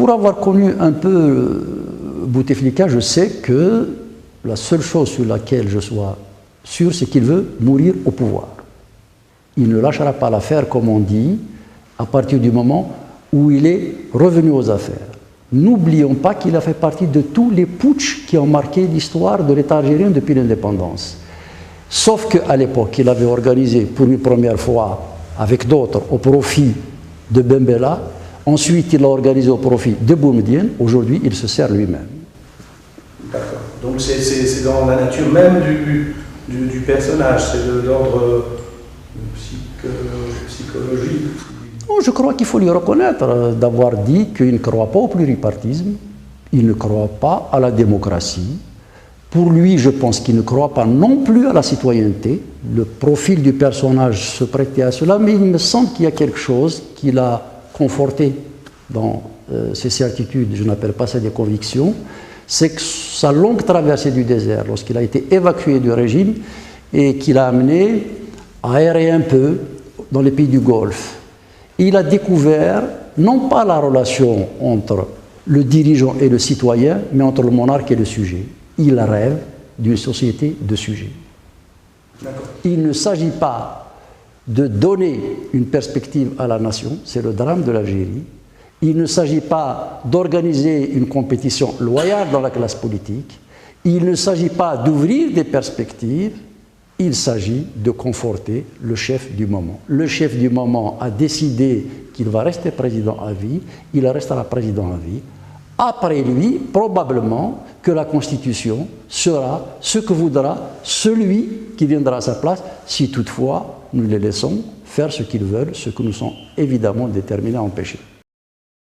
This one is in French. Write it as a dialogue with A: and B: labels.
A: Pour avoir connu un peu Bouteflika, je sais que la seule chose sur laquelle je sois sûr, c'est qu'il veut mourir au pouvoir. Il ne lâchera pas l'affaire, comme on dit, à partir du moment où il est revenu aux affaires. N'oublions pas qu'il a fait partie de tous les putschs qui ont marqué l'histoire de l'État algérien depuis l'indépendance. Sauf qu'à l'époque, il avait organisé pour une première fois, avec d'autres, au profit de Ben Bella. Ensuite, il l'a organisé au profit de Boumediene. Aujourd'hui, il se sert lui-même.
B: D'accord. Donc c'est dans la nature même du personnage, c'est de l'ordre psychologique.
A: Je crois qu'il faut lui reconnaître d'avoir dit qu'il ne croit pas au pluripartisme, il ne croit pas à la démocratie. Pour lui, je pense qu'il ne croit pas non plus à la citoyenneté. Le profil du personnage se prêtait à cela, mais il me semble qu'il y a quelque chose qui l'a conforté dans ses certitudes, je n'appelle pas ça des convictions, c'est que sa longue traversée du désert, lorsqu'il a été évacué du régime et qu'il a amené à errer un peu dans les pays du Golfe, il a découvert non pas la relation entre le dirigeant et le citoyen, mais entre le monarque et le sujet. Il rêve d'une société de sujets. Il ne s'agit pas de donner une perspective à la nation, c'est le drame de l'Algérie. Il ne s'agit pas d'organiser une compétition loyale dans la classe politique. Il ne s'agit pas d'ouvrir des perspectives. Il s'agit de conforter le chef du moment. Le chef du moment a décidé qu'il va rester président à vie. Il restera président à vie. Après lui, probablement que la Constitution sera ce que voudra celui qui viendra à sa place, si toutefois nous les laissons faire ce qu'ils veulent, ce que nous sommes évidemment déterminés à empêcher.